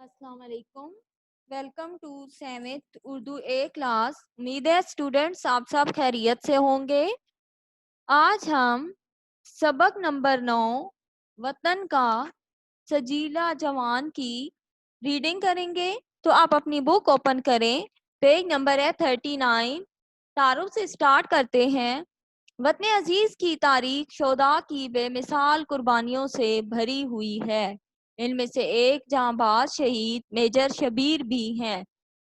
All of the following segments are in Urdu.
السلام علیکم. Welcome to seventh Urdu A class. امید ہے اسٹوڈینٹس آپ سب خیریت سے ہوں گے. آج ہم سبق نمبر 9 وطن کا سجیلا جوان کی ریڈنگ کریں گے. تو آپ اپنی بک اوپن کریں. پیج نمبر ہے 39. تعارف سے سٹارٹ کرتے ہیں. وطن عزیز کی تاریخ شہداء کی بے مثال قربانیوں سے بھری ہوئی ہے. ان میں سے ایک جاں باز شہید میجر شبیر بھی ہیں.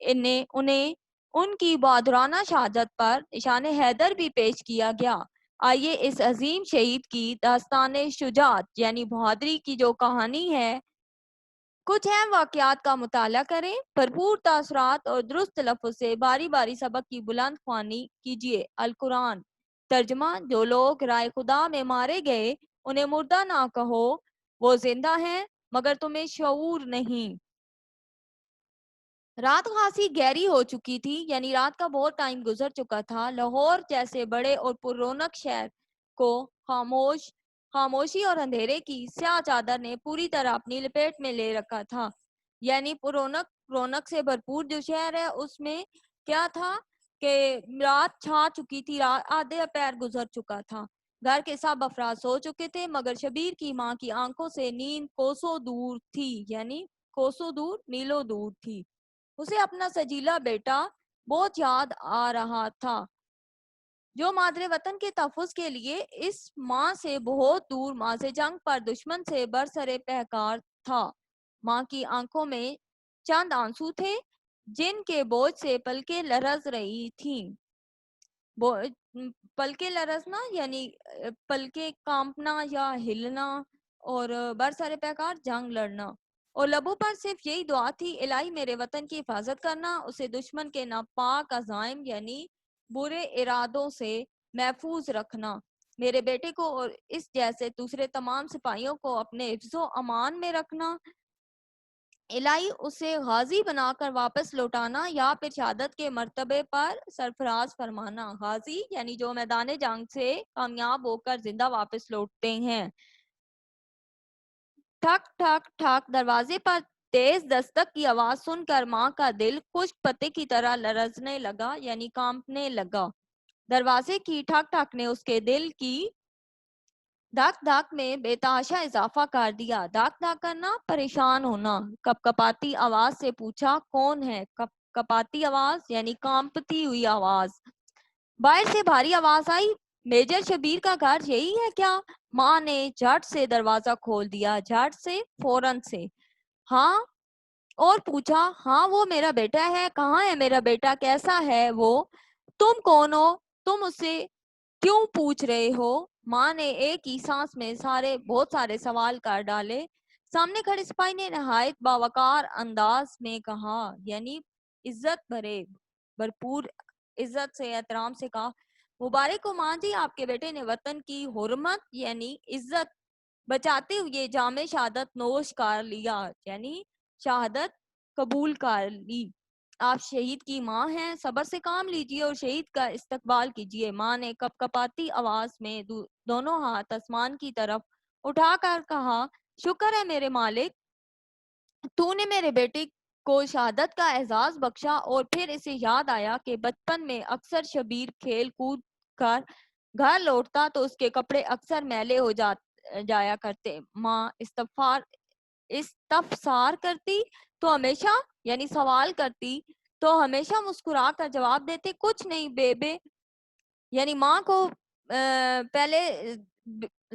انہیں ان کی بہادرانہ شہادت پر نشان حیدر بھی پیش کیا گیا. آئیے اس عظیم شہید کی داستان شجاعت یعنی بہادری کی جو کہانی ہے کچھ اہم واقعات کا مطالعہ کریں. بھرپور تاثرات اور درست تلفظ سے باری باری سبق کی بلند خوانی کیجیے. القرآن. ترجمہ. جو لوگ رائے خدا میں مارے گئے انہیں مردہ نہ کہو، وہ زندہ ہیں مگر تمہیں شعور نہیں. رات خاصی گہری ہو چکی تھی، یعنی رات کا بہت ٹائم گزر چکا تھا. لاہور جیسے بڑے اور پر رونق شہر کو خاموشی اور اندھیرے کی سیاہ چادر نے پوری طرح اپنی لپیٹ میں لے رکھا تھا. یعنی پر رونق سے بھرپور جو شہر ہے اس میں کیا تھا کہ رات چھا چکی تھی، آدھے پیر گزر چکا تھا. گھر کے سب افراد سو چکے تھے مگر شبیر کی ماں کی آنکھوں سے نیند کوسوں دور تھی، یعنی کوسوں دور، میلوں دور تھی. اسے اپنا سجیلا بیٹا بہت یاد آ رہا تھا جو مادر وطن کے تحفظ کے لیے اس ماں سے بہت دور، ماں سے جنگ پر دشمن سے برسر پیکار تھا. ماں کی آنکھوں میں چند آنسو تھے جن کے بوجھ سے پلکیں لرز رہی تھیں. پلکیں لرزنا یعنی پلکیں کانپنا یا ہلنا، اور برسر پیکار جنگ لڑنا. اور لبوں پر صرف یہی دعا تھی، الہی میرے وطن کی حفاظت کرنا، اسے دشمن کے ناپاک عزائم یعنی برے ارادوں سے محفوظ رکھنا، میرے بیٹے کو اور اس جیسے دوسرے تمام سپاہیوں کو اپنے حفظ و امان میں رکھنا. الہی اسے غازی بنا کر واپس لوٹانا یا پھر شہادت کے مرتبے پر سرفراز فرمانا. غازی یعنی جو میدان جنگ سے کامیاب ہو کر زندہ واپس لوٹتے ہیں. ٹھک ٹھک ٹھک. دروازے پر تیز دستک کی آواز سن کر ماں کا دل خشک پتے کی طرح لرزنے لگا، یعنی کانپنے لگا. دروازے کی ٹھک ٹھک نے اس کے دل کی دھک دھک میں بے تحاشا اضافہ کر دیا. دھک دھک کرنا، پریشان ہونا. کپ کپاتی آواز سے پوچھا کون ہے. کپ کپاتی آواز یعنی کانپتی ہوئی آواز. باہر سے بھاری آواز آئی، میجر شبیر کا گھر یہی ہے کیا؟ ماں نے جھٹ سے دروازہ کھول دیا، جھٹ سے، فوراً سے. ہاں. اور پوچھا ہاں وہ میرا بیٹا ہے. کہاں ہے میرا بیٹا؟ کیسا ہے وہ؟ تم کون ہو؟ تم اس سے کیوں پوچھ رہے ہو؟ ماں نے ایک ہی سانس میں بہت سارے سوال کر ڈالے. سامنے کھڑے سپاہی نے نہایت باوقار انداز میں کہا، یعنی عزت بھرپور عزت سے، احترام سے کہا، مبارک ہو ماں جی، آپ کے بیٹے نے وطن کی حرمت یعنی عزت بچاتے ہوئے جام شہادت نوش کر لیا، یعنی شہادت قبول کر لی. آپ شہید کی ماں ہیں، صبر سے کام لیجئے اور شہید کا استقبال کیجئے. ماں نے کپ کپاتی آواز میں دونوں ہاتھ آسمان کی طرف اٹھا کر کہا، شکر ہے میرے مالک، تو نے میرے بیٹے کو شہادت کا اعزاز بخشا. اور پھر اسے یاد آیا کہ بچپن میں اکثر شبیر کھیل کود کر گھر لوٹتا تو اس کے کپڑے اکثر میلے ہو جایا کرتے. ماں استفسار کرتی تو ہمیشہ، یعنی سوال کرتی تو ہمیشہ مسکرا کر جواب دیتے، کچھ نہیں بیبے. یعنی ماں کو پہلے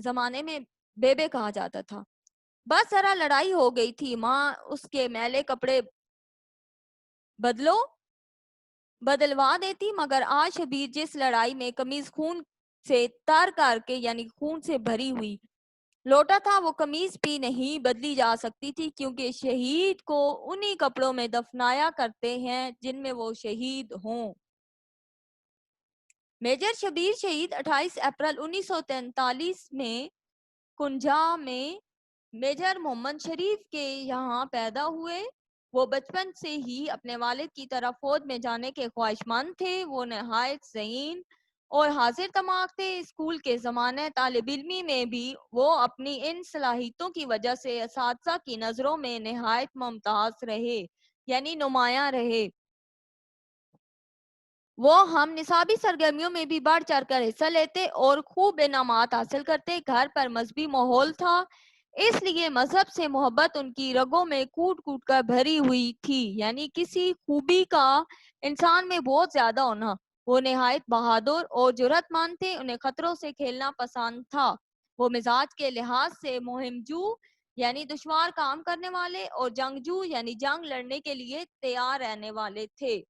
زمانے میں بیبے کہا جاتا تھا. بس ذرا لڑائی ہو گئی تھی، ماں اس کے میلے کپڑے بدلوا دیتی، مگر آج شبیر جس لڑائی میں قمیض خون سے تر کر کے یعنی خون سے بھری ہوئی لوٹا تھا، وہ قمیض بھی نہیں بدلی جا سکتی تھی، کیونکہ شہید کو انہی کپڑوں میں دفنایا کرتے ہیں جن میں وہ شہید ہوں. میجر شبیر شہید 28 اپریل 1943 میں کنجا میں میجر محمد شریف کے یہاں پیدا ہوئے. وہ بچپن سے ہی اپنے والد کی طرف فوج میں جانے کے خواہشمند تھے. وہ نہایت ذہین اور حاضر دماغ تھے. اسکول کے زمانہ طالب علمی میں بھی وہ اپنی ان صلاحیتوں کی وجہ سے اساتذہ کی نظروں میں نہایت ممتاز رہے یعنی نمایاں رہے. وہ ہم نصابی سرگرمیوں میں بھی بڑھ چڑھ کر حصہ لیتے اور خوب انعامات حاصل کرتے. گھر پر مذہبی ماحول تھا، اس لیے مذہب سے محبت ان کی رگوں میں کوٹ کوٹ کر بھری ہوئی تھی، یعنی کسی خوبی کا انسان میں بہت زیادہ ہونا. وہ نہایت بہادر اور جرأت مند تھے، انہیں خطروں سے کھیلنا پسند تھا. وہ مزاج کے لحاظ سے مہمجو یعنی دشوار کام کرنے والے اور جنگجو یعنی جنگ لڑنے کے لیے تیار رہنے والے تھے.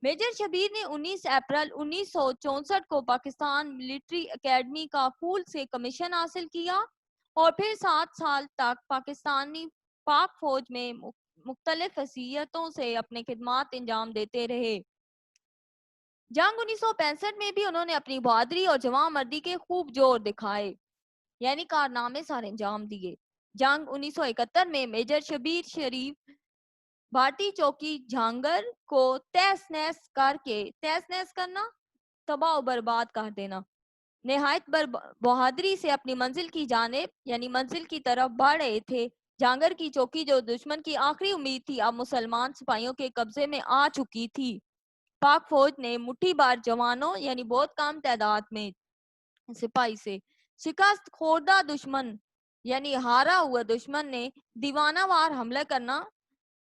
میجر شبیر نے 19 اپریل 1964 کو پاکستان ملٹری اکیڈمی کا پھول سے کمیشن حاصل کیا اور پھر 7 سال تک پاکستانی پاک فوج میں مختلف حیثیتوں سے اپنے خدمات انجام دیتے رہے. جنگ 1965 میں بھی انہوں نے اپنی بہادری اور جواں مردی کے خوب جوہر دکھائے یعنی کارنامے سارے انجام دیے. جنگ 1971 میں میجر شبیر شریف بھارتی چوکی جہانگیر کو تہس نہس کرنا، تباہ و برباد کر دینا. نہایت بہادری سے اپنی منزل کی جانب یعنی منزل کی طرف بڑھ رہے تھے. جہانگیر کی چوکی جو دشمن کی آخری امید تھی اب مسلمان سپاہیوں کے قبضے میں آ چکی تھی. پاک فوج نے مٹھی بار جوانوں یعنی بہت کم تعداد میں سپاہی سے شکست خوردہ دشمن یعنی ہارا ہوا دشمن نے دیوانہ وار حملہ کرنا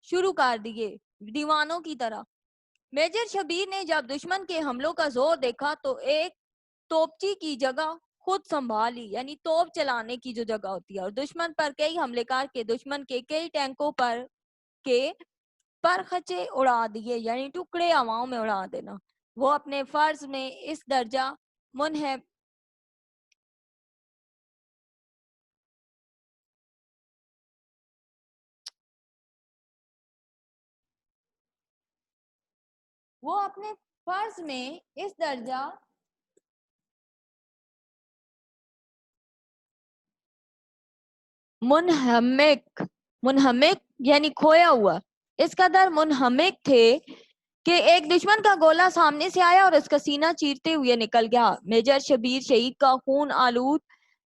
شروع کر دیے دیوانوں کی طرح. میجر شبیر نے جب دشمن کے حملوں کا زور دیکھا تو ایک توپچی کی جگہ خود سنبھالی یعنی توپ چلانے کی جو جگہ ہوتی ہے اور دشمن پر کئی حملے کر کے دشمن کے کئی ٹینکوں پر کے پرخچے اڑا دیے یعنی ٹکڑے ہواؤں میں اڑا دینا. وہ اپنے فرض میں اس درجہ منہم وہ اپنے فرض میں اس درجہ منہمک یعنی کھویا ہوا اس قدر منہمک تھے کہ ایک دشمن کا گولہ سامنے سے آیا اور اس کا سینہ چیرتے ہوئے نکل گیا. میجر شبیر شہید کا خون آلود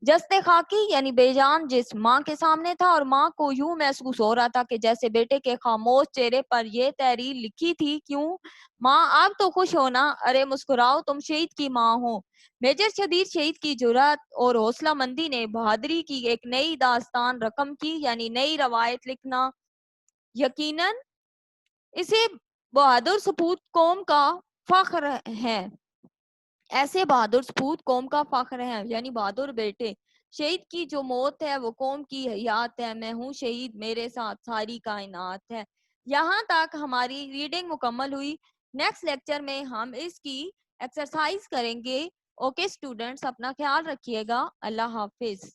جست خاکی یعنی بے جان جسم ماں کے سامنے تھا اور ماں کو یوں محسوس ہو رہا تھا کہ جیسے بیٹے کے خاموش چہرے پر یہ تحریر لکھی تھی، کیوں ماں اب تو خوش ہونا، ارے مسکراؤ، تم شہید کی ماں ہو. میجر شبیر شہید کی جرأت اور حوصلہ مندی نے بہادری کی ایک نئی داستان رقم کی یعنی نئی روایت لکھنا. یقیناً اسے بہادر سپوت قوم کا فخر ہے، ایسے بہادر سپوت قوم کا فخر ہے یعنی بہادر بیٹے. شہید کی جو موت ہے وہ قوم کی حیات ہے، میں ہوں شہید، میرے ساتھ ساری کائنات ہے. یہاں تک ہماری ریڈنگ مکمل ہوئی. نیکسٹ لیکچر میں ہم اس کی ایکسرسائز کریں گے. اوکے اسٹوڈنٹس، اپنا خیال رکھیے گا. اللہ حافظ.